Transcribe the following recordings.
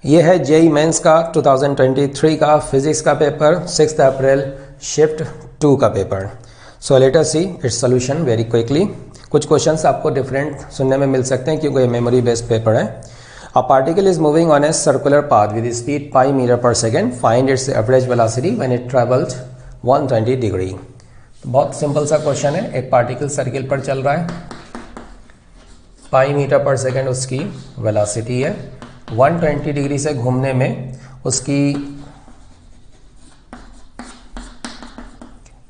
ये है JEE mains का 2023 का फिजिक्स का पेपर 6 अप्रैल शिफ्ट 2 का paper. So let us see its solution very quickly. कुछ क्वेश्चंस आपको डिफरेंट सुनने में मिल सकते हैं क्योंकि ये मेमोरी बेस्ड पेपर है। A particle is moving on a circular path with speed pi metre per second, find its average velocity when it travels 120 degree. बहुत सिंपल सा क्वेश्चन है। एक पार्टिकल सर्किल पर चल रहा है, पाई मीटर पर सेकेंड उसकी वेलोसिटी है, 120 डिग्री से घूमने में उसकी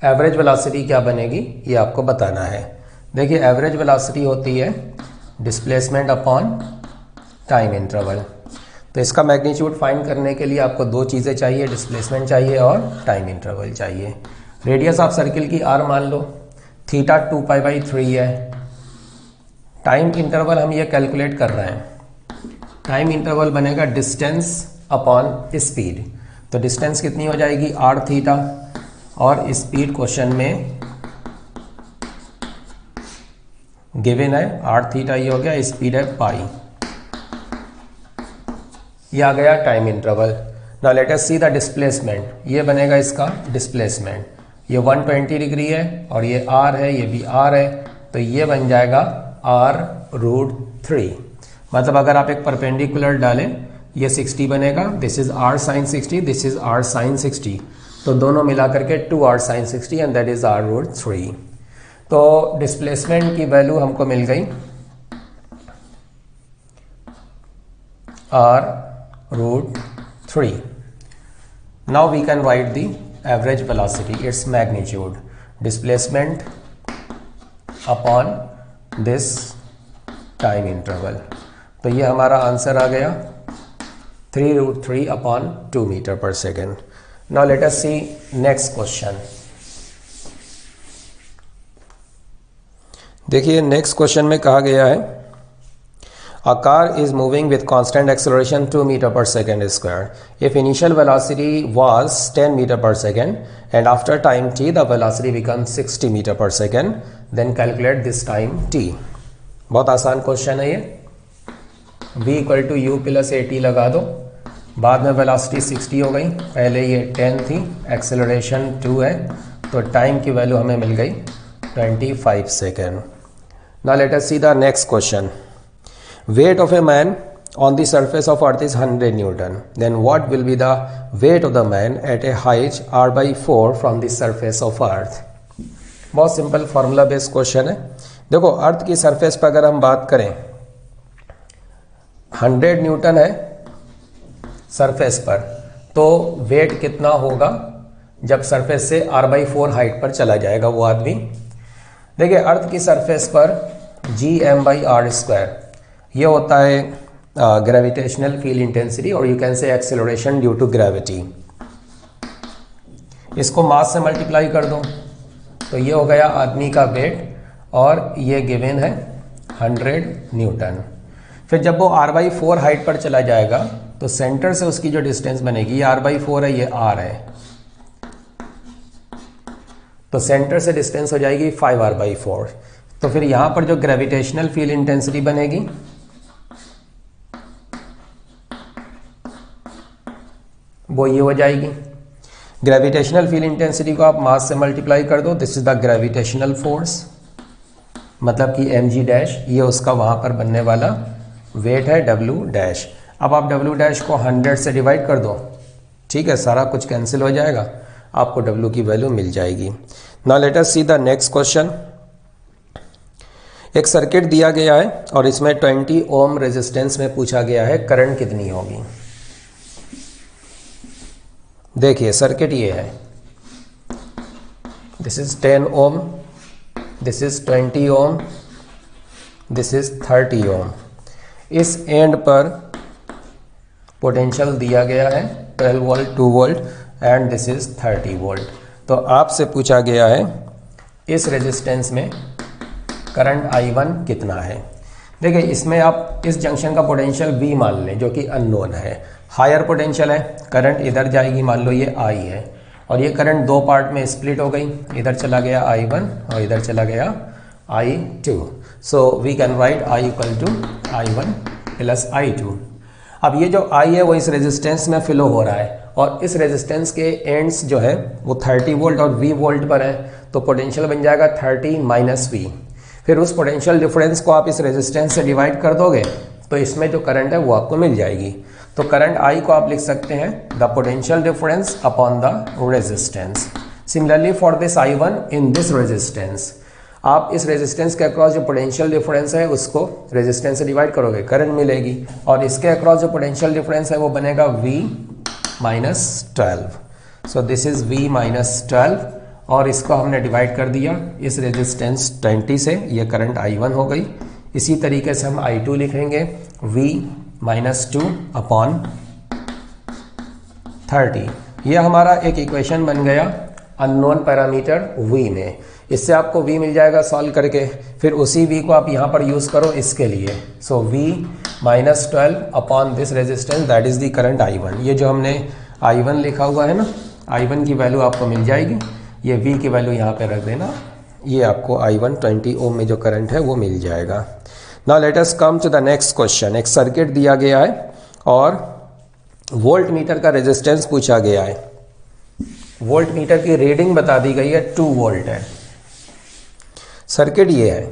एवरेज वेलोसिटी क्या बनेगी ये आपको बताना है। देखिए एवरेज वेलोसिटी होती है डिस्प्लेसमेंट अपॉन टाइम इंटरवल। तो इसका मैग्नीट्यूड फाइंड करने के लिए आपको दो चीज़ें चाहिए, डिस्प्लेसमेंट चाहिए और टाइम इंटरवल चाहिए। रेडियस ऑफ सर्किल की आर मान लो, थीटा 2π/3 है। टाइम इंटरवल हम ये कैलकुलेट कर रहे हैं, टाइम इंटरवल बनेगा डिस्टेंस अपॉन स्पीड। तो डिस्टेंस कितनी हो जाएगी r थीटा, और स्पीड क्वेश्चन में गिवन है r थीटा, ये हो गया, स्पीड है पाई, ये आ गया time interval. Now let us see the displacement. ये बनेगा इसका डिस्प्लेसमेंट, ये 120 डिग्री है और ये r है, ये भी r है, तो ये बन जाएगा r√3। मतलब अगर आप एक परपेंडिकुलर डालें, ये 60 बनेगा, this is r sin 60, this is r sin 60, तो दोनों मिलाकर के 2r sin 60 and that is r√3। तो डिस्प्लेसमेंट की वैल्यू हमको मिल गई r√3। Now we can write the average velocity, its magnitude, displacement upon this time interval. तो ये हमारा आंसर आ गया 3√3 upon 2 metre per second. Now let us see next question. देखिए नेक्स्ट क्वेश्चन में कहा गया है a car is moving with constant acceleration 2 metre per second square. If initial velocity was 10 metre per second and after time t the velocity becomes 60 metre per second, then calculate this time t। बहुत आसान question है ये। v = u + at लगा दो, बाद में velocity 60 हो गई, पहले ये 10 थी, एक्सेलरेशन 2 है, तो टाइम की वैल्यू हमें मिल गई 25 second. Now let us see the next question. Weight of a man on the surface of earth is 100 newton, then what will be the weight of the man at a height r/4 from the surface of earth. बहुत simple formula based question है। देखो अर्थ की surface पर अगर हम बात करें, 100 Newton है सरफेस पर, तो वेट कितना होगा जब सरफेस से r/4 हाइट पर चला जाएगा वो आदमी। देखिए अर्थ की सरफेस पर gm/r², ये होता है ग्रेविटेशनल फील्ड इंटेंसिटी, और you can say acceleration due to gravity. इसको मास से मल्टीप्लाई कर दो तो ये हो गया आदमी का वेट, और ये गिवन है 100 न्यूटन। फिर जब वो r/4 हाइट पर चला जाएगा तो सेंटर से उसकी जो डिस्टेंस बनेगी, ये r/4 है, ये r है, तो सेंटर से डिस्टेंस हो जाएगी 5r/4। तो फिर यहां पर जो ग्रेविटेशनल फील्ड इंटेंसिटी बनेगी वो ये हो जाएगी। ग्रेविटेशनल फील्ड इंटेंसिटी को आप मास से मल्टीप्लाई कर दो, this is the gravitational force, मतलब कि mg', ये उसका वहां पर बनने वाला वेट है w'। अब आप w' को 100 से डिवाइड कर दो, ठीक है, सारा कुछ कैंसिल हो जाएगा, आपको w की वैल्यू मिल जाएगी। Now let us see the next question. एक सर्किट दिया गया है और इसमें 20 ओम रेजिस्टेंस में पूछा गया है करंट कितनी होगी। देखिए सर्किट ये है, this is 10 ohm, this is 20 ohm, this is 30 ohm. इस एंड पर पोटेंशियल दिया गया है 12 volt, 2 volt, and this is 30 volt. तो आपसे पूछा गया है इस रेजिस्टेंस में करंट I1 कितना है। देखिए इसमें आप इस जंक्शन का पोटेंशियल V मान लें जो कि अननोन है, हायर पोटेंशियल है, करंट इधर जाएगी, मान लो ये I है, और ये करंट दो पार्ट में स्प्लिट हो गई, इधर चला गया I1 और इधर चला गया I2. So we can write I equal to I1 plus I2. अब ये जो आई है वो इस रेजिस्टेंस में फ्लो हो रहा है और इस रेजिस्टेंस के एंड्स जो है वो 30 वोल्ट और V वोल्ट पर है, तो पोटेंशियल बन जाएगा 30 माइनस V। फिर उस पोटेंशियल डिफरेंस को आप इस रेजिस्टेंस से डिवाइड कर दोगे तो इसमें जो करंट है वो आपको मिल जाएगी। तो करंट I को आप लिख सकते हैं the potential difference upon the resistance. Similarly for this I1 in this resistance, आप इस रेजिस्टेंस के अक्रॉस जो पोटेंशियल डिफरेंस है उसको रेजिस्टेंस से डिवाइड करोगे, करंट मिलेगी, और इसके अक्रॉस जो पोटेंशियल डिफरेंस है वो बनेगा V minus 12। So this is V minus 12 और इसको हमने डिवाइड कर दिया इस रेजिस्टेंस 20 से, ये करंट I1 हो गई। इसी तरीके से हम I2 लिखेंगे V माइनस 2 अपॉन 30। ये हमारा एक इक्वेशन बन गया अननोन पैरामीटर V में। इससे आपको V मिल जाएगा सॉल्व करके, फिर उसी V को आप यहाँ पर यूज़ करो इसके लिए। सो V minus 12 upon this resistance that is the current I1। ये जो हमने I1 लिखा हुआ है ना, I1 की वैल्यू आपको मिल जाएगी, ये V की वैल्यू यहाँ पे रख देना, ये आपको I1 20 ओम में जो करंट है वो मिल जाएगा। Now let us come to the next question. एक सर्किट दिया गया है और वोल्ट मीटर का रेजिस्टेंस पूछा गया है। वोल्ट मीटर की रीडिंग बता दी गई है 2 वोल्ट है। सर्किट ये है,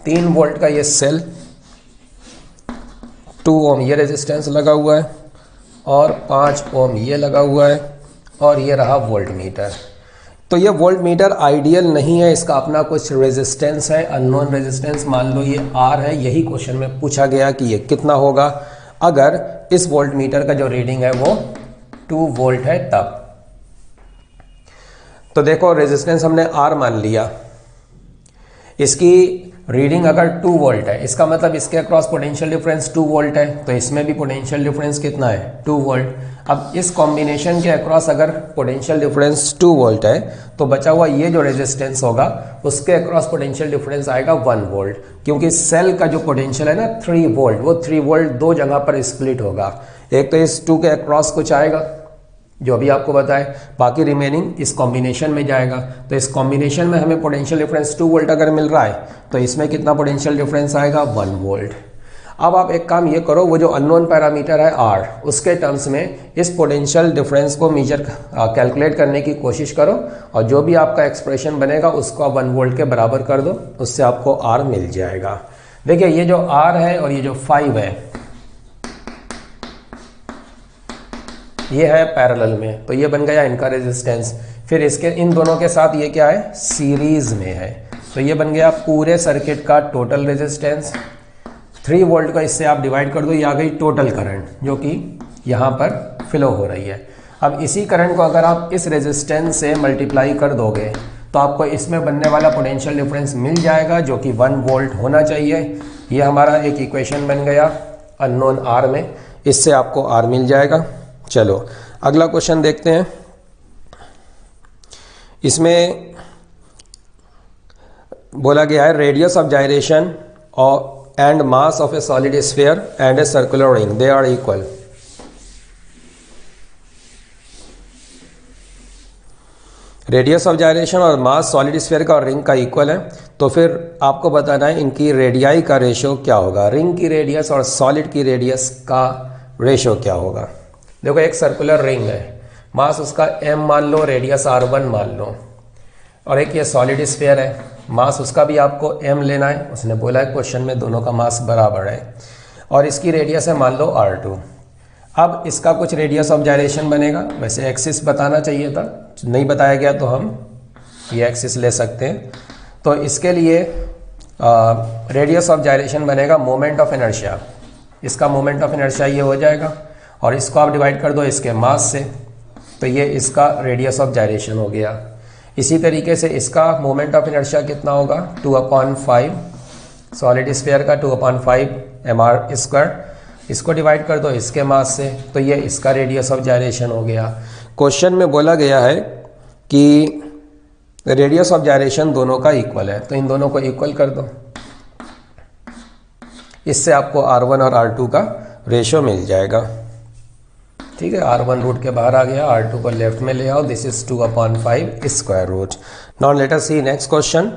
3 वोल्ट का ये सेल, 2 ओम ये रेजिस्टेंस लगा हुआ है और 5 ओम ये लगा हुआ है और ये रहा वोल्ट मीटर। तो ये वोल्ट मीटर आइडियल नहीं है, इसका अपना कुछ रेजिस्टेंस है, अननोन रेजिस्टेंस, मान लो ये R है। यही क्वेश्चन में पूछा गया कि ये कितना होगा अगर इस वोल्ट मीटर का जो रीडिंग है वो 2 वोल्ट है तब। तो देखो रेजिस्टेंस हमने R मान लिया, इसकी रीडिंग अगर 2 वोल्ट है, इसका मतलब इसके अक्रॉस पोटेंशियल डिफरेंस 2 वोल्ट है, तो इसमें भी पोटेंशियल डिफरेंस कितना है 2 वोल्ट। अब इस कॉम्बिनेशन के अक्रॉस अगर पोटेंशियल डिफरेंस 2 वोल्ट है तो बचा हुआ ये जो रेजिस्टेंस होगा उसके अक्रॉस पोटेंशियल डिफरेंस आएगा 1 वोल्ट, क्योंकि सेल का जो पोटेंशियल है ना 3 वोल्ट, वो 3 वोल्ट 2 जगह पर स्प्लिट होगा। एक तो इस 2 के अक्रॉस कुछ आएगा जो अभी आपको बताए, बाकी रिमेनिंग इस कॉम्बिनेशन में जाएगा। तो इस कॉम्बिनेशन में हमें पोटेंशियल डिफरेंस 2 वोल्ट अगर मिल रहा है तो इसमें कितना पोटेंशियल डिफरेंस आएगा 1 वोल्ट। अब आप एक काम ये करो, वो जो अननोन पैरामीटर है R, उसके टर्म्स में इस पोटेंशियल डिफरेंस को मेजर कैलकुलेट करने की कोशिश करो और जो भी आपका एक्सप्रेशन बनेगा उसको आप 1 वोल्ट के बराबर कर दो, उससे आपको R मिल जाएगा। देखिए ये जो R है और ये जो 5 है ये है पैरेलल में, तो ये बन गया इनका रेजिस्टेंस। फिर इसके इन दोनों के साथ ये क्या है सीरीज में है, तो ये बन गया पूरे सर्किट का टोटल रेजिस्टेंस। 3 वोल्ट को इससे आप डिवाइड कर दो, ये आ गई टोटल करंट जो कि यहाँ पर फ्लो हो रही है। अब इसी करंट को अगर आप इस रेजिस्टेंस से मल्टीप्लाई कर दोगे तो आपको इसमें बनने वाला पोटेंशियल डिफरेंस मिल जाएगा जो कि 1 वोल्ट होना चाहिए। ये हमारा एक इक्वेशन बन गया अननोन R में, इससे आपको R मिल जाएगा। चलो अगला क्वेश्चन देखते हैं। इसमें बोला गया है radius of gyration and mass of a solid sphere and a circular ring they are equal. Radius of gyration और मास सॉलिड स्फीयर का और रिंग का इक्वल है, तो फिर आपको बताना है इनकी रेडियाई का रेशो क्या होगा, रिंग की रेडियस और सॉलिड की रेडियस का रेशो क्या होगा। देखो एक सर्कुलर रिंग है, मास उसका m मान लो, रेडियस r1 मान लो, और एक ये सॉलिड स्फीयर है, मास उसका भी आपको m लेना है, उसने बोला है क्वेश्चन में दोनों का मास बराबर है, और इसकी रेडियस है मान लो r2। अब इसका कुछ रेडियस ऑफ जाइरेशन बनेगा, वैसे एक्सिस बताना चाहिए था, नहीं बताया गया तो हम ये एक्सिस ले सकते हैं। तो इसके लिए रेडियस ऑफ जाइरेशन बनेगा मोमेंट ऑफ इनर्शिया, इसका मोमेंट ऑफ इनर्शिया ये हो जाएगा, और इसको आप डिवाइड कर दो इसके मास से, तो ये इसका रेडियस ऑफ जाइरेशन हो गया। इसी तरीके से इसका मोमेंट ऑफ इनर्शिया कितना होगा 2/5, सॉलिड स्फीयर का 2/5 mr², इसको डिवाइड कर दो इसके मास से, तो ये इसका रेडियस ऑफ जाइरेशन हो गया। क्वेश्चन में बोला गया है कि रेडियस ऑफ जाइरेशन दोनों का इक्वल है, तो इन दोनों को इक्वल कर दो, इससे आपको r1 और r2 का रेशो मिल जाएगा। ठीक है, r1 रूट के बाहर आ गया, r2 को लेफ्ट में ले आओ, this is 2/5 square root. Now let us see next question.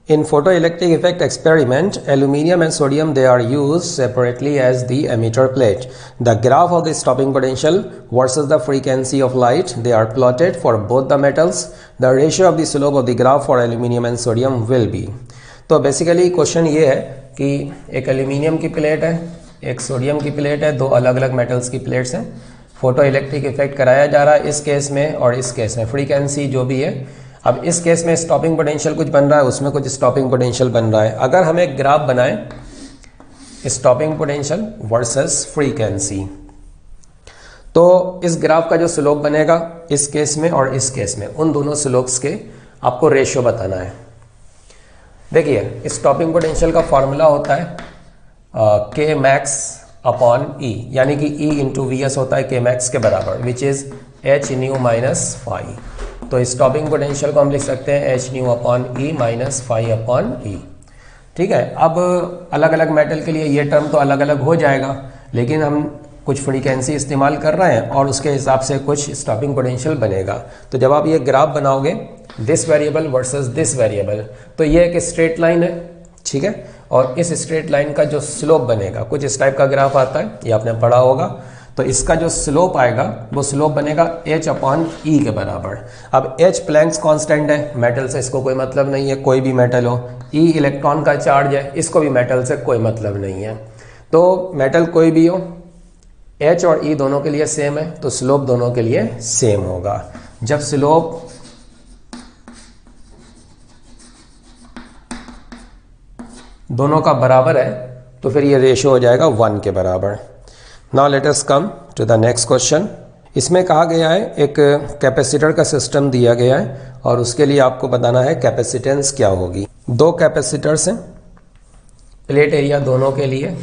In photoelectric effect experiment, aluminium and sodium, they are used separately as the emitter plate. The graph of the stopping potential versus the frequency of light, they are plotted for both the metals. The ratio of the slope of the graph for aluminium and sodium will be. तो basically question ये है कि एक aluminium की plate है, एक sodium की plate है, दो अलग अलग मेटल्स की प्लेट्स हैं. फोटो इलेक्ट्रिक इफेक्ट कराया जा रहा है इस केस में और इस केस में, फ्रीक्वेंसी जो भी है. अब इस केस में स्टॉपिंग पोटेंशियल कुछ बन रहा है, उसमें कुछ स्टॉपिंग पोटेंशियल बन रहा है. अगर हम एक ग्राफ बनाएं स्टॉपिंग पोटेंशियल वर्सेस फ्रीक्वेंसी, तो इस ग्राफ का जो स्लोप बनेगा इस केस में और इस केस में, उन दोनों स्लोप्स के आपको रेशियो बताना है. देखिए स्टॉपिंग पोटेंशियल का फॉर्मूला होता है के मैक्स अपॉन ई, यानी कि ई इंटू वी एस होता है के मैक्स के बराबर, which is h nu minus phi. तो स्टॉपिंग पोटेंशियल को हम लिख सकते हैं h nu upon e minus phi upon e. ठीक है. अब अलग अलग मेटल के लिए ये टर्म तो अलग अलग हो जाएगा, लेकिन हम कुछ फ्रीक्वेंसी इस्तेमाल कर रहे हैं और उसके हिसाब से कुछ स्टॉपिंग पोटेंशियल बनेगा. तो जब आप ये ग्राफ बनाओगे this variable versus this variable, तो ये एक स्ट्रेट लाइन है. ठीक है. और इस स्ट्रेट लाइन का जो स्लोप बनेगा कुछ इस टाइप का ग्राफ आता है, ये आपने पढ़ा होगा. तो इसका जो स्लोप आएगा वो स्लोप बनेगा h अपॉन ई के बराबर. अब h प्लैंक्स कांस्टेंट है, मेटल से इसको कोई मतलब नहीं है, कोई भी मेटल हो. e इलेक्ट्रॉन का चार्ज है, इसको भी मेटल से कोई मतलब नहीं है. तो मेटल कोई भी हो, h और e दोनों के लिए सेम है, तो स्लोप दोनों के लिए सेम होगा. जब स्लोप दोनों का बराबर है तो फिर ये रेशियो हो जाएगा 1 के बराबर. Now let us come to the next question. इसमें कहा गया है एक कैपेसिटर का सिस्टम दिया गया है और उसके लिए आपको बताना है कैपेसिटेंस क्या होगी. दो कैपेसिटर्स हैं, प्लेट एरिया दोनों के लिए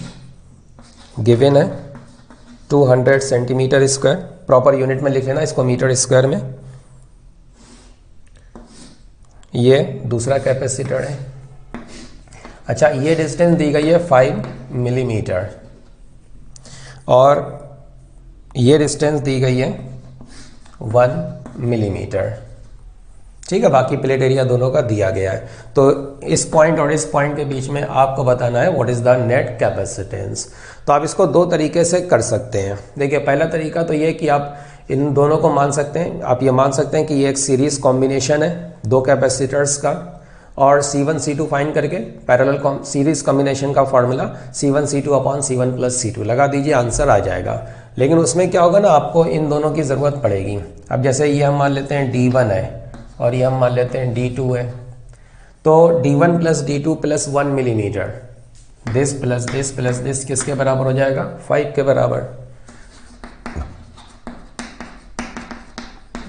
गिवन है 200 सेंटीमीटर स्क्वायर. प्रॉपर यूनिट में लिख लेना इसको, मीटर स्क्वायर में. ये दूसरा कैपेसिटर है. अच्छा, ये डिस्टेंस दी गई है 5 मिलीमीटर और ये डिस्टेंस दी गई है 1 मिलीमीटर. ठीक है. बाकी प्लेट एरिया दोनों का दिया गया है. तो इस पॉइंट और इस पॉइंट के बीच में आपको बताना है what is the net capacitance. तो आप इसको दो तरीके से कर सकते हैं. देखिए पहला तरीका तो ये कि आप इन दोनों को मान सकते हैं. आप ये मान सकते हैं कि ये एक सीरीज कॉम्बिनेशन है दो कैपेसिटर्स का, और C1 C2 फाइंड करके पैरेलल सीरीज कॉम्बिनेशन का formula C1 C2 upon C1 plus C2 लगा दीजिए, आंसर आ जाएगा. लेकिन उसमें क्या होगा ना, आपको इन दोनों की ज़रूरत पड़ेगी. अब जैसे ये हम मान लेते हैं D1 है और ये हम मान लेते हैं D2 है, तो D1 plus D2 plus 1 millimetre, this plus this plus this किसके बराबर हो जाएगा, 5 के बराबर.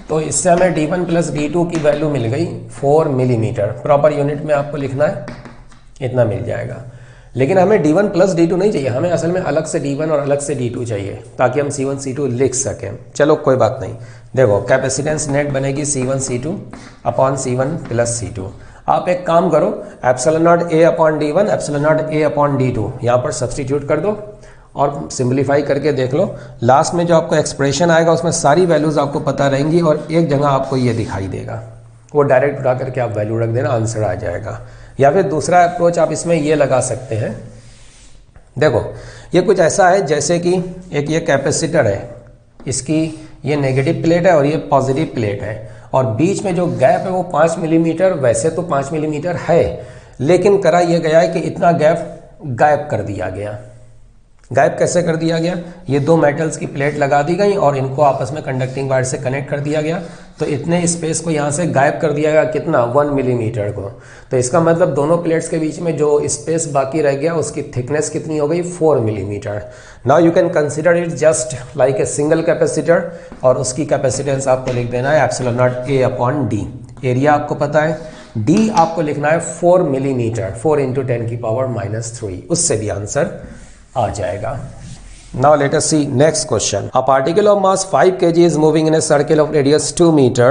तो इससे हमें D1 प्लस D2 की वैल्यू मिल गई 4 मिलीमीटर. प्रॉपर यूनिट में आपको लिखना है, इतना मिल जाएगा. लेकिन हमें D1 प्लस D2 नहीं चाहिए, हमें असल में अलग से D1 और अलग से D2 चाहिए ताकि हम C1 C2 लिख सकें. चलो कोई बात नहीं. देखो कैपेसिटेंस नेट बनेगी C1 C2 upon C1 plus C2. आप एक काम करो, epsilon not A upon D1 epsilon not A upon D2 यहाँ पर सब्सटीट्यूट कर दो और सिंप्लीफाई करके देख लो. लास्ट में जो आपको एक्सप्रेशन आएगा उसमें सारी वैल्यूज़ आपको पता रहेंगी और एक जगह आपको ये दिखाई देगा, वो डायरेक्ट उठा करके आप वैल्यू रख देना, आंसर आ जाएगा. या फिर दूसरा अप्रोच आप इसमें ये लगा सकते हैं. देखो ये कुछ ऐसा है जैसे कि एक ये कैपेसिटर है, इसकी ये नेगेटिव प्लेट है और ये पॉजिटिव प्लेट है, और बीच में जो गैप है वो 5 मिलीमीटर. वैसे तो 5 मिलीमीटर है, लेकिन करा यह गया है कि इतना गैप गायब कर दिया गया. गायब कैसे कर दिया गया, ये दो मेटल्स की प्लेट लगा दी गई और इनको आपस में कंडक्टिंग वायर से कनेक्ट कर दिया गया. तो इतने स्पेस को यहाँ से गायब कर दिया गया, कितना, 1 मिलीमीटर को. तो इसका मतलब दोनों प्लेट्स के बीच में जो स्पेस बाकी रह गया उसकी थिकनेस कितनी हो गई, 4 millimetre. Now you can consider it just like a single capacitor और उसकी कैपेसिटेंस आपको लिख देना है epsilon not A upon D. Area आपको पता है, D आपको लिखना है 4 मिलीमीटर, 4 इंटू 10 की पावर -3. उससे भी आंसर आ जाएगा. Now let us see next question. A particle of mass 5 kg is moving in a circle of radius 2 meter.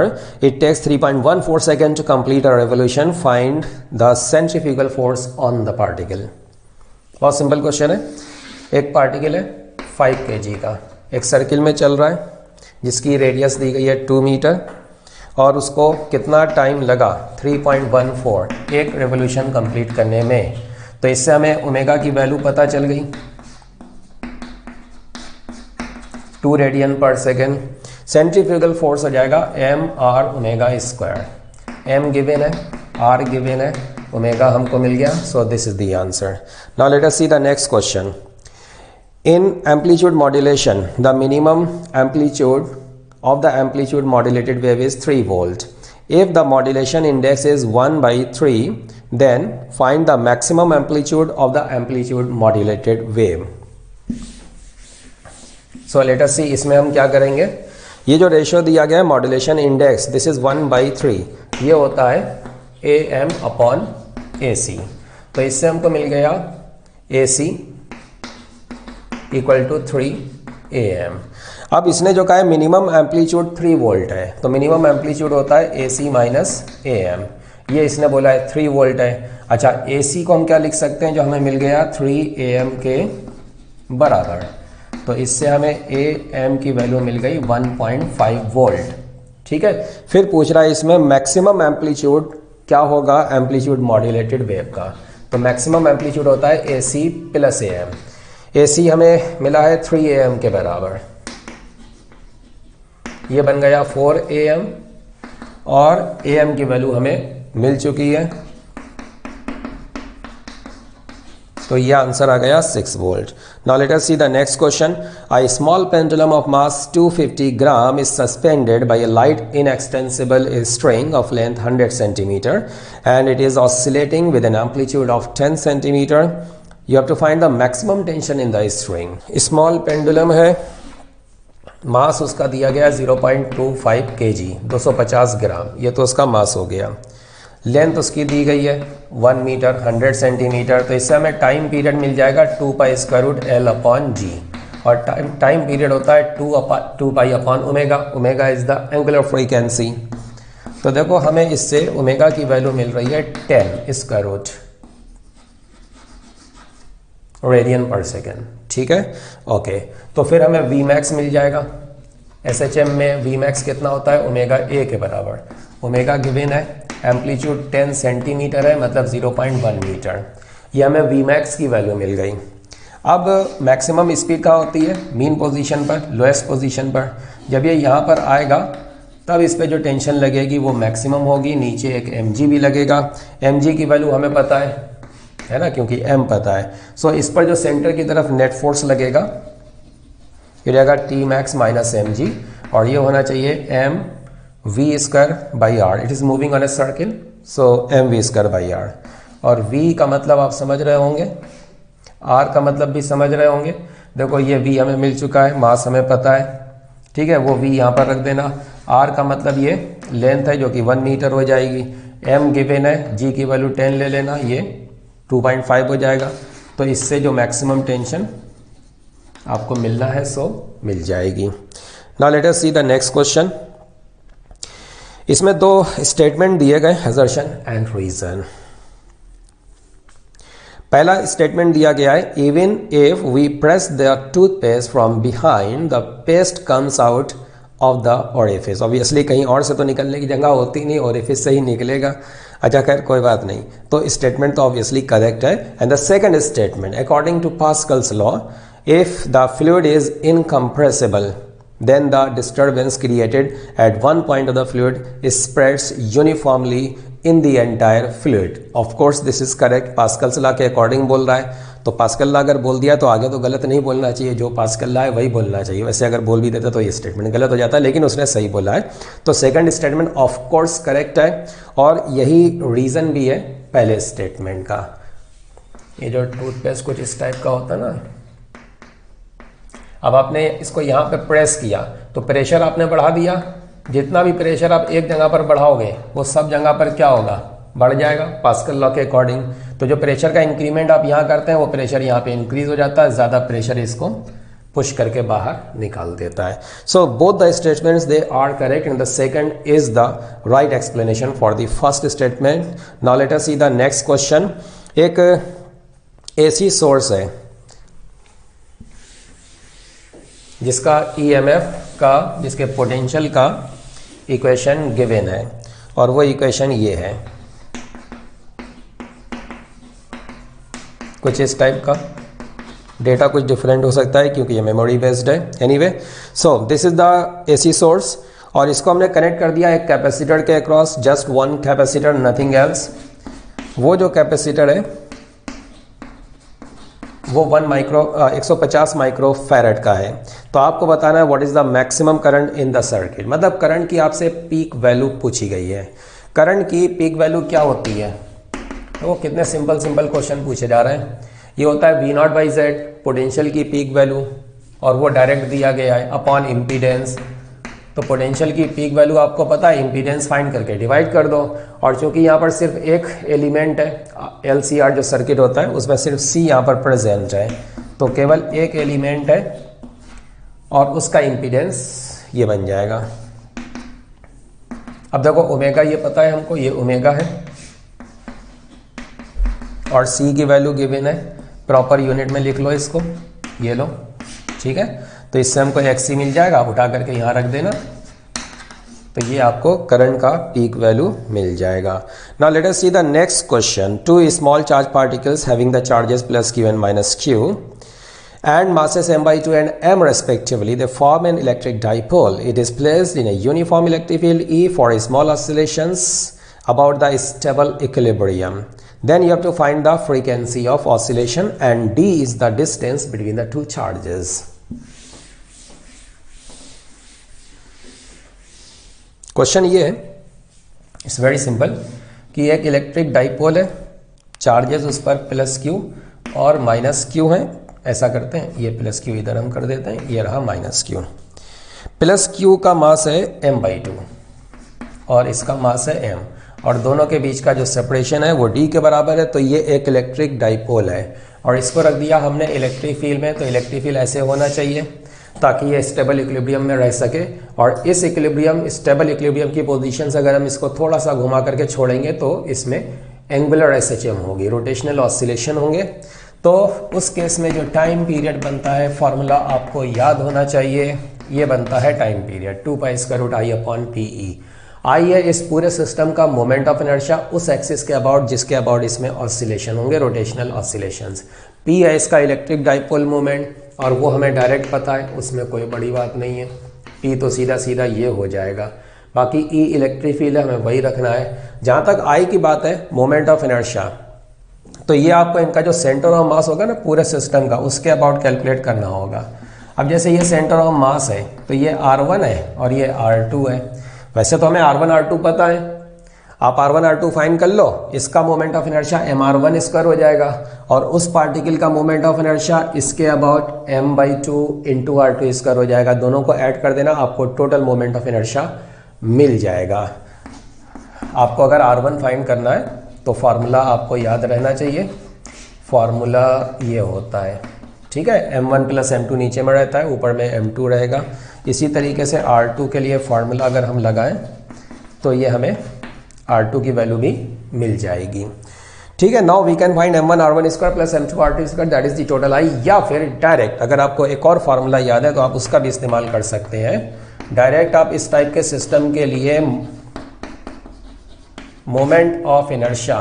It takes 3.14 seconds to complete a revolution. Find the centrifugal force on the particle. बहुत simple question है. एक particle है 5 kg का, एक circle में चल रहा है जिसकी रेडियस दी गई है 2 मीटर और उसको कितना टाइम लगा 3.14 एक रेवोल्यूशन कंप्लीट करने में। तो इससे हमें ओमेगा की वैल्यू पता चल गई 2 रेडियन पर सेकेंड। सेंट्रीफ्यूगल फोर्स हो जाएगा m r omega square. M given है, आर गिवन है, ओमेगा हमको मिल गया। So this is the answer. Now let us see the next question. In amplitude modulation, the minimum amplitude of the amplitude modulated wave is 3 volt. If the modulation index is 1 by 3, then find the maximum amplitude of the amplitude modulated wave. So let us see, इसमें हम क्या करेंगे। ये जो ratio दिया गया है modulation index, this is 1 by 3, ये होता है AM अपॉन AC। तो इससे हमको मिल गया AC इक्वल टू 3 AM। अब इसने जो कहा है मिनिमम एम्पलीट्यूड 3 वोल्ट है, तो मिनिमम एम्पलीट्यूड होता है AC माइनस AM। ये इसने बोला है 3 वोल्ट है। अच्छा, AC को हम क्या लिख सकते हैं, जो हमें मिल गया 3 AM के बराबर। तो इससे हमें AM की वैल्यू मिल गई 1.5 वोल्ट। ठीक है, फिर पूछ रहा है इसमें मैक्सिमम एम्पलीट्यूड क्या होगा एम्पलीट्यूड मॉड्यूलेटेड वेव का। तो मैक्सिमम एम्पलीट्यूड होता है AC प्लस AM। AC हमें मिला है 3 AM के बराबर, ये बन गया 4 AM, और AM की वैल्यू हमें मिल चुकी है, तो ये आंसर आ गया 6 volt. Now let us see the next question. A small pendulum of mass 250 gram is suspended by a light inextensible string of length 100 centimetre and it is oscillating with an amplitude of 10 centimetre. You have to find the maximum tension in the string. Small pendulum है, मास उसका दिया गया 0.25 kg, 250 ग्राम, ये तो उसका मास हो गया। Length उसकी दी गई है 1 मीटर 100 सेंटीमीटर। तो इससे हमें टाइम पीरियड मिल जाएगा 2 pi square root L upon G, और टाइम पीरियड होता है 2 pi upon omega. Omega is the angular frequency. तो देखो हमें इससे ओमेगा की वैल्यू मिल रही है 10 स्क्वायर रूट रेडियन पर सेकेंड। ठीक है, ओके। तो फिर हमें वी मैक्स मिल जाएगा। SHM में वी मैक्स कितना होता है, ओमेगा A के बराबर। ओमेगा गिवन है, एम्पलीट्यूड 10 सेंटीमीटर है, मतलब 0.1 मीटर। ये हमें वी मैक्स की वैल्यू मिल गई। अब मैक्सिमम स्पीड कहाँ होती है, मीन पोजीशन पर, लोएस्ट पोजीशन पर। जब ये यहाँ पर आएगा तब इस पर जो टेंशन लगेगी वो मैक्सिमम होगी। नीचे एक mg भी लगेगा। mg की वैल्यू हमें पता है ना, क्योंकि m पता है। सो इस पर जो सेंटर की तरफ नेट फोर्स लगेगा ये रहेगा T मैक्स माइनस mg, और ये होना चाहिए m v स्क्वायर बाई आर। It is moving on a circle, so m v square by आर। और v का मतलब आप समझ रहे होंगे, r का मतलब भी समझ रहे होंगे। देखो ये v हमें मिल चुका है, मास हमें पता है, ठीक है, वो v यहाँ पर रख देना। r का मतलब ये लेंथ है जो कि 1 मीटर हो जाएगी। m गिवन है, g की वैल्यू 10 ले लेना, ये 2.5 हो जाएगा। तो इससे जो मैक्सिमम टेंशन आपको मिलना है सो मिल जाएगी। Now let us see the next question. इसमें 2 स्टेटमेंट दिए गए, असर्शन एंड रीजन। पहला स्टेटमेंट दिया गया है, even if we press the toothpaste from behind the paste comes out of the orifice. Obviously कहीं और से तो निकलने की जगह होती नहीं, ओरिफिस से ही निकलेगा। अच्छा खैर कोई बात नहीं, तो स्टेटमेंट तो ऑब्वियसली करेक्ट है। And the second statement, according to Pascal's law, if the fluid is incompressible then the disturbance created at one point of the fluid spreads uniformly in the entire fluid. Of course this is correct, Pascal's law के according बोल रहा है। तो pascal law अगर बोल दिया तो आगे तो गलत नहीं बोलना चाहिए, जो पास्कल लॉ है वही बोलना चाहिए। वैसे अगर बोल भी देता तो ये स्टेटमेंट गलत हो जाता है, लेकिन उसने सही बोला है। तो second statement of course correct है, और यही रीज़न भी है पहले स्टेटमेंट का। ये जो टूथपेस्ट कुछ इस टाइप का होता है ना, अब आपने इसको यहाँ पे प्रेस किया तो प्रेशर आपने बढ़ा दिया। जितना भी प्रेशर आप एक जगह पर बढ़ाओगे वो सब जगह पर क्या होगा, बढ़ जाएगा पास्कल लॉ के अकॉर्डिंग। तो जो प्रेशर का इंक्रीमेंट आप यहाँ करते हैं वो प्रेशर यहाँ पे इंक्रीज हो जाता है, ज़्यादा प्रेशर इसको पुश करके बाहर निकाल देता है। So both the statements they are correct and the second is the right explanation for the first statement. Now let us see the next question. एक एसी सोर्स है जिसका ईएमएफ का, जिसके पोटेंशियल का इक्वेशन गिवन है और वो equation ये है, कुछ इस टाइप का। डेटा कुछ डिफरेंट हो सकता है क्योंकि ये मेमोरी बेस्ड है। Anyway, so this is the AC source और इसको हमने कनेक्ट कर दिया एक कैपेसिटर के across, just one capacitor, nothing else. वो जो कैपेसिटर है वो 150 माइक्रो फैरेड का है। तो आपको बताना है what is the maximum current in the circuit, मतलब करंट की आपसे पीक वैल्यू पूछी गई है। करंट की पीक वैल्यू क्या होती है? तो कितने सिंपल क्वेश्चन पूछे जा रहे हैं। ये होता है V0/Z, पोटेंशियल की पीक वैल्यू, और वो डायरेक्ट दिया गया है अपॉन इम्पीडेंस। तो पोटेंशियल की पीक वैल्यू आपको पता है, इम्पीडेंस फाइंड करके डिवाइड कर दो। और चूंकि यहाँ पर सिर्फ एक एलिमेंट है, LCR जो सर्किट होता है उसमें सिर्फ C यहाँ पर प्रेजेंट है, तो केवल एक एलिमेंट है और उसका इम्पीडेंस ये बन जाएगा। अब देखो ओमेगा ये पता है हमको, ये ओमेगा है और C की वैल्यू गिवन है, प्रॉपर यूनिट में लिख लो इसको, ये लो, ठीक है। तो इससे हमको XC मिल जाएगा, आप उठा करके यहाँ रख देना, तो ये आपको करंट का पीक वैल्यू मिल जाएगा। Now let us see the next question. Two small charge particles having the charges plus Q and minus Q and masses m/2 and m respectively, they form an electric dipole. It is placed in a uniform electric field E for small oscillations about the stable equilibrium. Then you have to find the frequency of oscillation and D is the distance between the two charges. Question ये है, it's very simple, कि एक electric dipole है, charges उस पर plus Q और minus Q है। ऐसा करते हैं, ये प्लस Q इधर हम कर देते हैं, ये रहा माइनस Q। प्लस Q का मास है m/2 और इसका मास है m, और दोनों के बीच का जो सेपरेशन है वो d के बराबर है। तो ये एक इलेक्ट्रिक डाइपोल है और इसको रख दिया हमने इलेक्ट्रिक फील्ड में। तो इलेक्ट्रिक फील्ड ऐसे होना चाहिए ताकि ये स्टेबल इक्विलिब्रियम में रह सके, और इस इक्विलिब्रियम, स्टेबल इक्विलिब्रियम की पोजीशन से अगर हम इसको थोड़ा सा घुमा करके छोड़ेंगे तो इसमें एंगुलर SHM होगी, रोटेशनल ऑसिलेशन होंगे। तो उस केस में जो टाइम पीरियड बनता है, फॉर्मूला आपको याद होना चाहिए, ये बनता है टाइम पीरियड 2π√I/PE। आई है इस पूरे सिस्टम का मोमेंट ऑफ इनर्शिया उस एक्सिस के अबाउट जिसके अबाउट इसमें ऑसिलेशन होंगे, रोटेशनल ऑसिलेशंस। P है इसका इलेक्ट्रिक डाइपोल मोमेंट और वो हमें डायरेक्ट पता है, उसमें कोई बड़ी बात नहीं है, P तो सीधा सीधा ये हो जाएगा। बाकी E इलेक्ट्रिक फील्ड है, हमें वही रखना है। जहाँ तक I की बात है, मोमेंट ऑफ इनर्शिया, तो ये आपको इनका जो सेंटर ऑफ मास होगा ना पूरे सिस्टम का, उसके अबाउट कैलकुलेट करना होगा। अब जैसे ये सेंटर ऑफ मास है तो ये R1 है और ये R2 है। वैसे तो हमें R1 R2 पता है, आप R1 R2 फाइंड कर लो, इसका मोमेंट ऑफ इनर्शिया mR1² हो जाएगा और उस पार्टिकल का मोमेंट ऑफ इनर्शिया इसके अबाउट m/2 × R2² हो जाएगा। दोनों को ऐड कर देना, आपको टोटल मोमेंट ऑफ इनर्शिया मिल जाएगा। आपको अगर R1 फाइंड करना है तो फार्मूला आपको याद रहना चाहिए, फार्मूला ये होता है, ठीक है, m1 + m2 नीचे में रहता है, ऊपर में m2 रहेगा। इसी तरीके से R2 के लिए फार्मूला अगर हम लगाएं तो ये हमें R2 की वैल्यू भी मिल जाएगी, ठीक है। Now we can find m1 R1² + m2 R2², that is the total I। या फिर डायरेक्ट अगर आपको एक और फार्मूला याद है तो आप उसका भी इस्तेमाल कर सकते हैं। डायरेक्ट आप इस टाइप के सिस्टम के लिए मोमेंट ऑफ इनर्शिया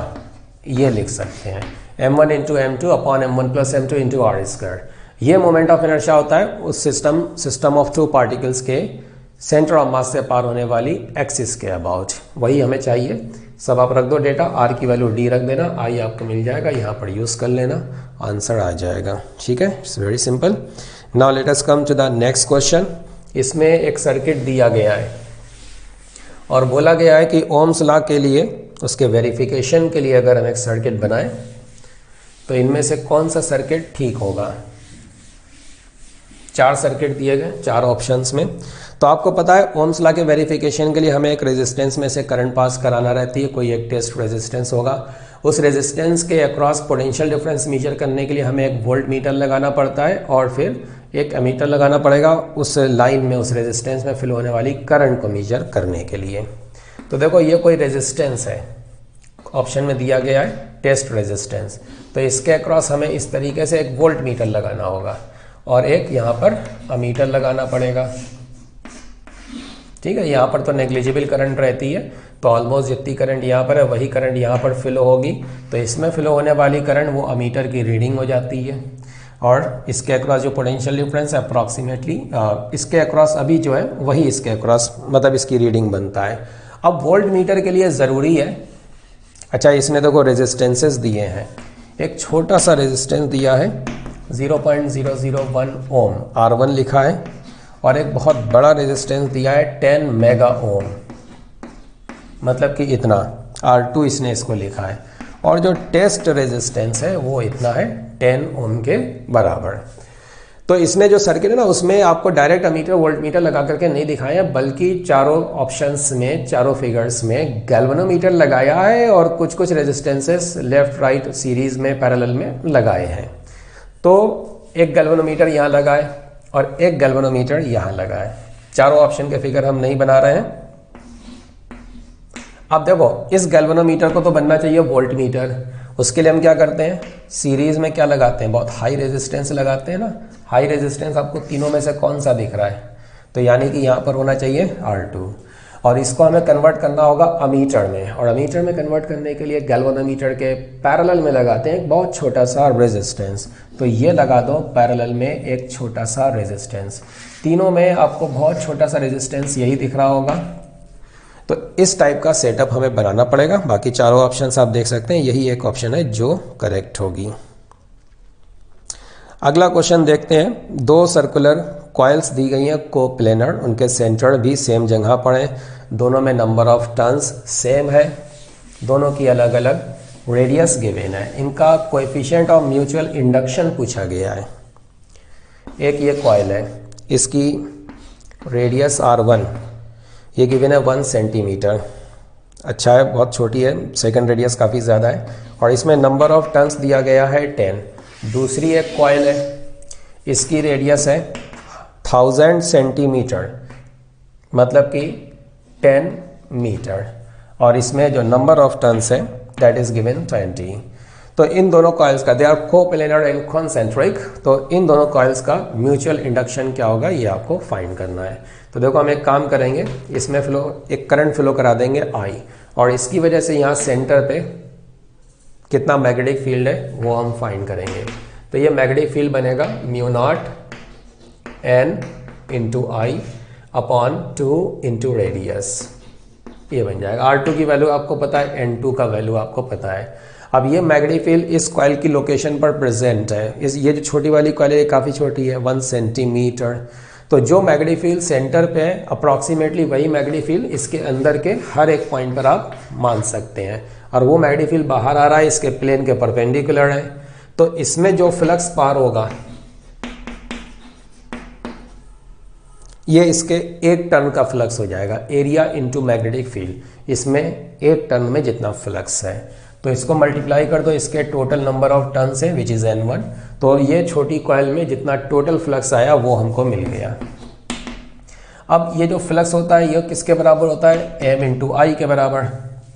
ये लिख सकते हैं, m1 × m2 upon m1 + m2 × R²। ये मोमेंट ऑफ इनर्शिया होता है उस सिस्टम ऑफ टू पार्टिकल्स के सेंटर ऑफ मास से पार होने वाली एक्सिस के अबाउट, वही हमें चाहिए। सब आप रख दो डेटा, R की वैल्यू D रख देना, I आपको मिल जाएगा, यहाँ पर यूज़ कर लेना, आंसर आ जाएगा, ठीक है। It's very simple. Now let us come to the next question. इसमें एक सर्किट दिया गया है और बोला गया है कि ओम्स लॉ के लिए, उसके वेरिफिकेशन के लिए अगर हम एक सर्किट बनाएं तो इनमें से कौन सा सर्किट ठीक होगा। 4 सर्किट दिए गए, 4 ऑप्शंस में। तो आपको पता है ओम्स लॉ के वेरिफिकेशन के लिए हमें एक रेजिस्टेंस में से करंट पास कराना रहती है, कोई एक टेस्ट रेजिस्टेंस होगा। उस रेजिस्टेंस के अक्रॉस पोटेंशियल डिफरेंस मेजर करने के लिए हमें एक वोल्ट मीटर लगाना पड़ता है और फिर एक एमीटर लगाना पड़ेगा उस लाइन में, उस रेजिस्टेंस में फिल होने वाली करंट को मेजर करने के लिए। तो देखो ये कोई रेजिस्टेंस है, ऑप्शन में दिया गया है टेस्ट रेजिस्टेंस, तो इसके अक्रॉस हमें इस तरीके से एक वोल्ट मीटर लगाना होगा और एक यहाँ पर अमीटर लगाना पड़ेगा, ठीक है। यहाँ पर तो नेग्लिजिबल करंट रहती है, तो ऑलमोस्ट जितनी करंट यहाँ पर है वही करंट यहाँ पर फ्लो होगी, तो इसमें फ्लो होने वाली करंट वो अमीटर की रीडिंग हो जाती है। और इसके अक्रॉस जो पोटेंशियल डिफरेंस है अप्रॉक्सीमेटली इसके अक्रॉस अभी जो है वही इसके अक्रॉस मतलब इसकी रीडिंग बनता है। अब वोल्ट मीटर के लिए ज़रूरी है, अच्छा इसने देखो रेजिस्टेंसेस दिए हैं, एक छोटा सा रेजिस्टेंस दिया है 0.001 ओम R1 लिखा है, और एक बहुत बड़ा रेजिस्टेंस दिया है 10 मेगा ओम, मतलब कि इतना R2 इसने इसको लिखा है, और जो टेस्ट रेजिस्टेंस है वो इतना है 10 ओम के बराबर। तो इसने जो सर्किट है ना उसमें आपको डायरेक्ट अमीटर वोल्ट मीटर लगा करके नहीं दिखाया है, बल्कि चारों ऑप्शंस में चारों फिगर्स में गैल्वेनोमीटर लगाया है और कुछ कुछ रेजिस्टेंसेस लेफ्ट राइट सीरीज में पैरेलल में लगाए हैं। तो एक गैल्वेनोमीटर यहाँ लगा है और एक गैल्वेनोमीटर यहाँ लगा है, चारों ऑप्शन के फिगर हम नहीं बना रहे हैं। अब देखो इस गैल्वेनोमीटर को तो बनना चाहिए वोल्ट मीटर, उसके लिए हम क्या करते हैं सीरीज में क्या लगाते हैं, बहुत हाई रेजिस्टेंस लगाते हैं ना। हाई रेजिस्टेंस आपको तीनों में से कौन सा दिख रहा है, तो यानी कि यहाँ पर होना चाहिए R2, और इसको हमें कन्वर्ट करना होगा अमीटर में, और अमीटर में कन्वर्ट करने के लिए गैल्वेनोमीटर के पैरेलल में लगाते हैं एक बहुत छोटा सा रेजिस्टेंस। तो ये लगा दो पैरेलल में एक छोटा सा रेजिस्टेंस, तीनों में आपको बहुत छोटा सा रेजिस्टेंस यही दिख रहा होगा। तो इस टाइप का सेटअप हमें बनाना पड़ेगा, बाकी चारों ऑप्शंस आप देख सकते हैं, यही एक ऑप्शन है जो करेक्ट होगी। अगला क्वेश्चन देखते हैं, दो सर्कुलर कॉइल्स दी गई हैं कोप्लेनर, उनके सेंटर भी सेम जगह पर हैं, दोनों में नंबर ऑफ टर्न्स सेम है, दोनों की अलग अलग रेडियस गिवन है, इनका कोएफिशिएंट ऑफ म्यूचुअल इंडक्शन पूछा गया है। एक ये कॉइल है, इसकी रेडियस R1 ये गिवन है 1 सेंटीमीटर, अच्छा है बहुत छोटी है, सेकंड रेडियस काफ़ी ज़्यादा है, और इसमें नंबर ऑफ टर्न्स दिया गया है 10। दूसरी एक कॉइल है, इसकी रेडियस है 1000 सेंटीमीटर, मतलब कि 10 मीटर, और इसमें जो नंबर ऑफ टर्न्स है दैट इज गिवन 20। तो इन दोनों कॉइल्स का they are coplanar and concentric, तो इन दोनों कॉइल्स का म्यूचुअल इंडक्शन क्या होगा ये आपको फाइंड करना है। तो देखो हम एक काम करेंगे, इसमें एक करंट फ्लो करा देंगे I, और इसकी वजह से यहाँ सेंटर पे कितना मैग्नेटिक फील्ड है वो हम फाइंड करेंगे। तो ये मैग्नेटिक फील्ड बनेगा म्यू नॉट N इंटू आई अपॉन 2 इंटू रेडियस, ये बन जाएगा। R2 की वैल्यू आपको पता है, N2 का वैल्यू आपको पता है। अब ये मैग्नेटिक फील्ड इस कॉइल की लोकेशन पर प्रेजेंट है, ये जो छोटी वाली कॉइल है ये काफ़ी छोटी है 1 सेंटीमीटर, तो जो मैग्नेटिक फील्ड सेंटर पे है अप्रॉक्सीमेटली वही मैग्नेटिक फील्ड इसके अंदर के हर एक पॉइंट पर आप मान सकते हैं, और वो मैग्नेटिक फील्ड बाहर आ रहा है इसके प्लेन के परपेंडिकुलर है, तो इसमें जो फ्लक्स पार होगा ये इसके एक टर्न का फ्लक्स हो जाएगा, एरिया इनटू मैग्नेटिक फील्ड, इसमें एक टर्न में जितना फ्लक्स है, तो इसको मल्टीप्लाई कर दो इसके टोटल नंबर ऑफ टर्न्स है विच इज़ N1, तो ये छोटी कॉइल में जितना टोटल फ्लक्स आया वो हमको मिल गया। अब ये जो फ्लक्स होता है ये किसके बराबर होता है, M इंटू आई के बराबर,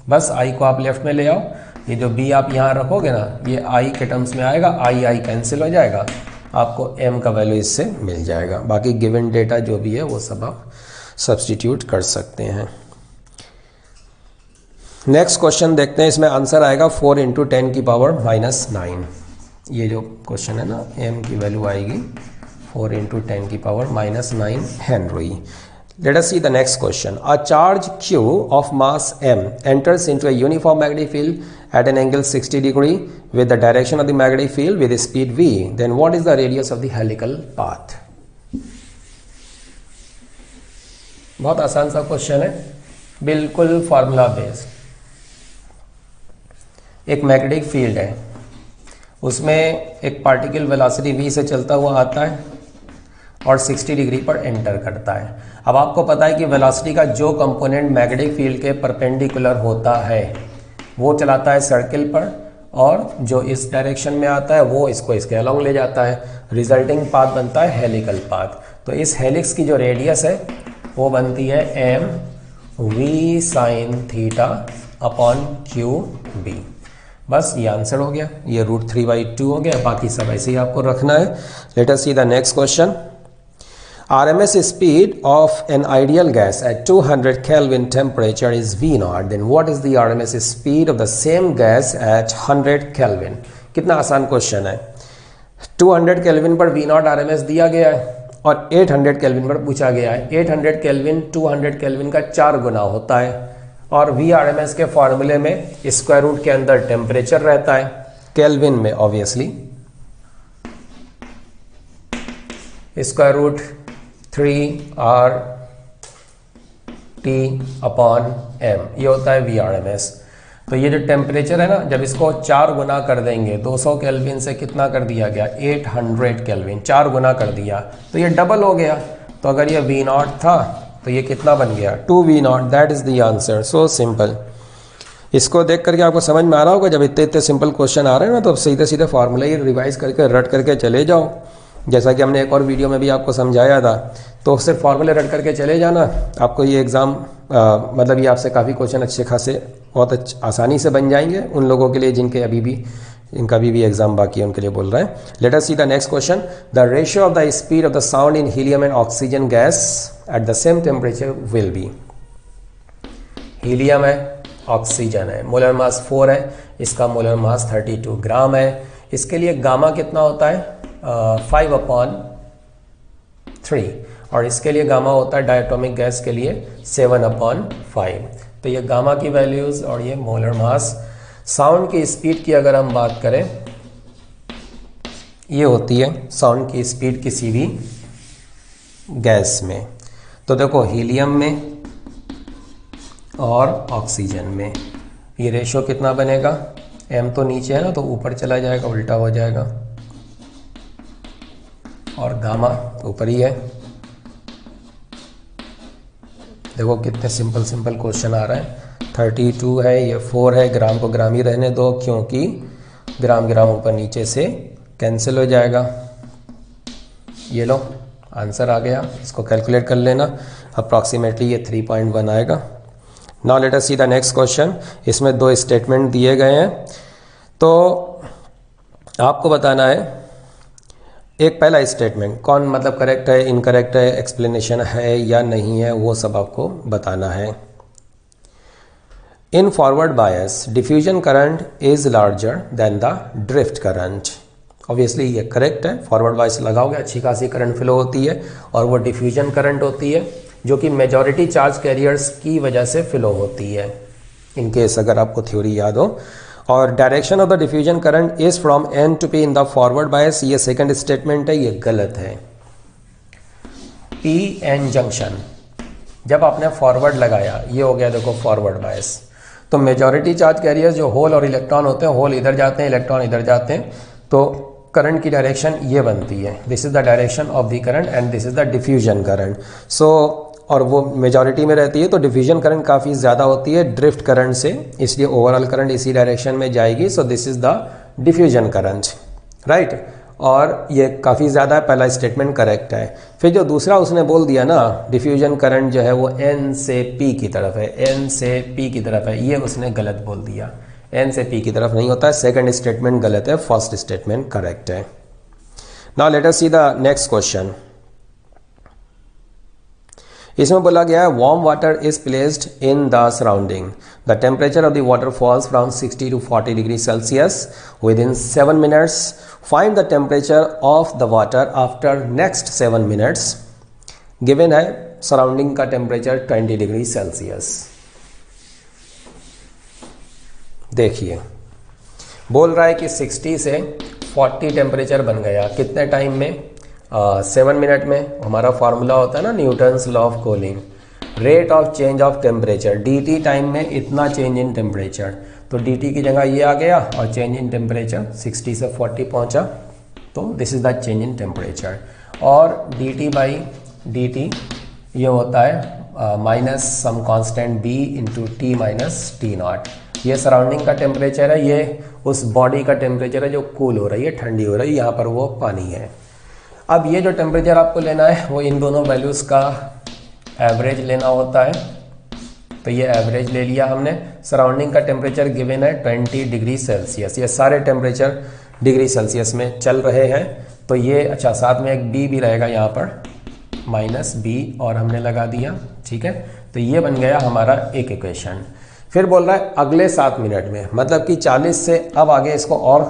बस I को आप लेफ्ट में ले आओ, ये जो B आप यहाँ रखोगे ना ये I के टर्म्स में आएगा, I कैंसिल हो जाएगा, आपको M का वैल्यू इससे मिल जाएगा। बाकी गिवन डेटा जो भी है वो सब आप सब्सटीट्यूट कर सकते हैं। नेक्स्ट क्वेश्चन देखते हैं, इसमें आंसर आएगा 4 इंटू 10 की पावर -9। ये जो क्वेश्चन है ना M की वैल्यू आएगी 4 इंटू 10 की power -9 Henry. Let us see the next question. A charge Q of mass M enters into a uniform magnetic field at an angle 60 degree with the direction of the magnetic field with speed v. Then what is the radius of the helical path? बहुत आसान सा question है, बिल्कुल formula based. एक magnetic field है, उसमें एक particle velocity v से चलता हुआ आता है और 60 डिग्री पर एंटर करता है। अब आपको पता है कि वेलोसिटी का जो कंपोनेंट मैग्नेटिक फील्ड के परपेंडिकुलर होता है वो चलाता है सर्किल पर, और जो इस डायरेक्शन में आता है वो इसको इसके अलोंग ले जाता है, रिजल्टिंग पाथ बनता है हेलिकल पाथ। तो इस हेलिक्स की जो रेडियस है वो बनती है m v sin theta upon Q B. बस ये आंसर हो गया, ये √3/2 हो गया, बाकी सब ऐसे ही आपको रखना है। Late us see the next question. RMS speed of an ideal gas at 200 Kelvin temperature is V naught. Then what is the RMS speed of the same gas at 100 Kelvin? कितना आसान क्वेश्चन है। 200 kelvin पर V naught RMS दिया गया है और 800 kelvin पर पूछा गया है। 800 केल्विन 200 केल्विन का 4 गुना होता है और V RMS के फॉर्मूले में स्क्वायर रूट के अंदर टेम्परेचर रहता है, केल्विन में obviously square root 3R T upon M, ये होता है V RMS। तो ये जो टेम्परेचर है ना, जब इसको 4 गुना कर देंगे, 200 केल्विन से कितना कर दिया गया, 800 केल्विन, 4 गुना कर दिया तो ये डबल हो गया। तो अगर ये V नॉट था तो ये कितना बन गया, 2V not. That is the answer. So simple. इसको देख करके आपको समझ में आ रहा होगा, जब इतने इतने सिंपल क्वेश्चन आ रहे हैं ना तो सीधे सीधे फार्मूला ही रिवाइज करके रट करके चले जाओ। जैसा कि हमने एक और वीडियो में भी आपको समझाया था, तो सिर्फ फॉर्मूले रट करके चले जाना, आपको ये एग्ज़ाम मतलब ये आपसे काफ़ी क्वेश्चन अच्छे खासे बहुत आसानी से बन जाएंगे उन लोगों के लिए जिनका अभी भी एग्जाम बाकी है, उनके लिए बोल रहे हैं। Late us see the next question. The ratio of the speed of the sound in helium and oxygen gas at the same temperature will be. Helium है, ऑक्सीजन है, मोलर मास 4 है, इसका मोलर मास 32 ग्राम है। इसके लिए gamma कितना होता है, 5/3, और इसके लिए गामा होता है डायटोमिक गैस के लिए 7/5। तो ये गामा की वैल्यूज़ और ये मोलर मास। साउंड की स्पीड की अगर हम बात करें, ये होती है साउंड की स्पीड किसी भी गैस में। तो देखो हीलियम में और ऑक्सीजन में ये रेशो कितना बनेगा, m तो नीचे है ना तो ऊपर चला जाएगा, उल्टा हो जाएगा, और गामा ऊपर ही है। देखो कितने सिंपल सिंपल क्वेश्चन आ रहे हैं। 32 है, ये 4 है, ग्राम को ग्राम ही रहने दो क्योंकि ग्राम ग्राम ऊपर नीचे से कैंसिल हो जाएगा। ये लो आंसर आ गया, इसको कैलकुलेट कर लेना, अप्रॉक्सीमेटली ये 3.1 आएगा। Now let us see the next question. इसमें 2 स्टेटमेंट दिए गए हैं, तो आपको बताना है एक पहला स्टेटमेंट कौन मतलब करेक्ट है, इनकरेक्ट है, एक्सप्लेनेशन है या नहीं है, वो सब आपको बताना है। In forward bias diffusion current is larger than the drift current. Obviously ये करेक्ट है, फॉरवर्ड बायस लगाओगे अच्छी खासी करंट फ्लो होती है और वो डिफ्यूजन करंट होती है जो कि मेजॉरिटी चार्ज कैरियर्स की वजह से फ्लो होती है, इन केस अगर आपको थ्योरी याद हो। और direction of the diffusion current is from N to P in the forward bias, ये सेकंड स्टेटमेंट है, ये गलत है। पी एन जंक्शन जब आपने फॉरवर्ड लगाया, ये हो गया देखो फॉरवर्ड बायस, तो मेजॉरिटी चार्ज कैरियर्स जो होल और इलेक्ट्रॉन होते हैं, होल इधर जाते हैं, इलेक्ट्रॉन इधर जाते हैं, तो करंट की डायरेक्शन ये बनती है, this is the direction of the current and this is the diffusion current. So और वो मेजॉरिटी में रहती है तो डिफ्यूजन करंट काफ़ी ज़्यादा होती है ड्रिफ्ट करंट से, इसलिए ओवरऑल करंट इसी डायरेक्शन में जाएगी। So this is the diffusion current, right. और ये काफ़ी ज़्यादा है, पहला स्टेटमेंट करेक्ट है। फिर जो दूसरा उसने बोल दिया ना, डिफ्यूजन करंट जो है वो एन से पी की तरफ है, एन से पी की तरफ है, ये उसने गलत बोल दिया, एन से पी की तरफ नहीं होता है। सेकेंड स्टेटमेंट गलत है, फर्स्ट स्टेटमेंट करेक्ट है। Now let us see the next question. इसमें बोला गया है warm water is placed in the surrounding, the temperature of the water falls from 60 to 40 degree Celsius with in 7 minutes, find the temperature of the water after next 7 minutes. Given है surrounding का temperature 20 degree Celsius. देखिए बोल रहा है कि 60 से 40 temperature बन गया, कितने टाइम में, 7 मिनट में। हमारा फार्मूला होता है ना Newton's law of cooling, rate of change of temperature, dt time में इतना चेंज इन टेम्परेचर, तो dt की जगह ये आ गया और चेंज इन टेम्परेचर 60 से 40 पहुंचा, तो this is the change in temperature. और dt/dt ये होता है minus some constant b into T minus T naught. ये सराउंडिंग का टेम्परेचर है, ये उस बॉडी का टेम्परेचर है जो कूल हो रही है, ठंडी हो रही है, यहाँ पर वो पानी है। अब ये जो टेम्परेचर आपको लेना है वो इन दोनों वैल्यूज़ का एवरेज लेना होता है, तो ये एवरेज ले लिया हमने। सराउंडिंग का टेम्परेचर गिवन है 20 डिग्री सेल्सियस, ये सारे टेम्परेचर डिग्री सेल्सियस में चल रहे हैं, तो ये अच्छा साथ में एक बी भी रहेगा यहाँ पर, माइनस बी और हमने लगा दिया, ठीक है। तो ये बन गया हमारा एक इक्वेशन। फिर बोल रहा है अगले 7 मिनट में, मतलब कि 40 से अब आगे इसको और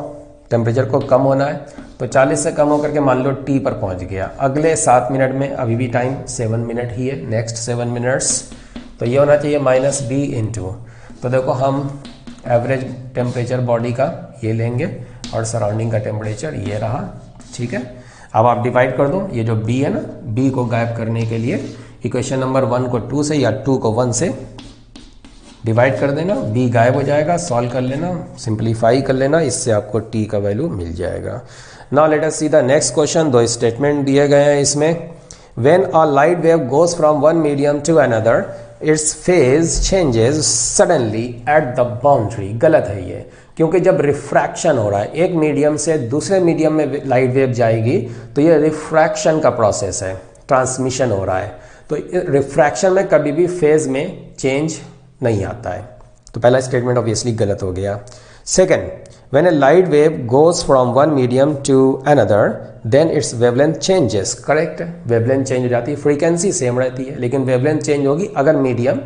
टेम्परेचर को कम होना है, तो 40 से कम होकर के मान लो टी पर पहुंच गया। अगले 7 मिनट में, अभी भी टाइम 7 मिनट ही है, नेक्स्ट 7 मिनट्स, तो ये होना चाहिए माइनस बी इंटू, तो देखो हम एवरेज टेम्परेचर बॉडी का ये लेंगे और सराउंडिंग का टेम्परेचर ये रहा, ठीक है। अब आप डिवाइड कर दो, ये जो बी है ना, बी को गायब करने के लिए इक्वेशन नंबर 1 को 2 से या 2 को 1 से डिवाइड कर देना, बी गायब हो जाएगा, सॉल्व कर लेना, सिंप्लीफाई कर लेना, इससे आपको टी का वैल्यू मिल जाएगा। Now let us see the next question. दो स्टेटमेंट दिए गए हैं इसमें। When a light wave goes from one medium to another its phase changes suddenly at the boundary. गलत है ये, क्योंकि जब रिफ्रैक्शन हो रहा है, एक मीडियम से दूसरे मीडियम में लाइट वेव जाएगी तो ये रिफ्रैक्शन का प्रोसेस है, ट्रांसमिशन हो रहा है। तो रिफ्रैक्शन में कभी भी फेज में चेंज नहीं आता है, तो पहला स्टेटमेंट ऑब्वियसली गलत हो गया। Second, when a light wave goes from one medium to another then its wavelength changes. Correct है, वेवलेंथ चेंज हो जाती है, फ्रीक्वेंसी सेम रहती है लेकिन वेवलेंथ चेंज होगी अगर मीडियम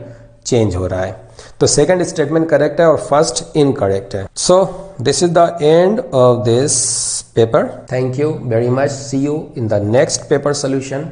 चेंज हो रहा है। तो सेकंड स्टेटमेंट करेक्ट है और फर्स्ट इनकरेक्ट है। So this is the end of this paper. Thank you very much, see you in the next paper solution.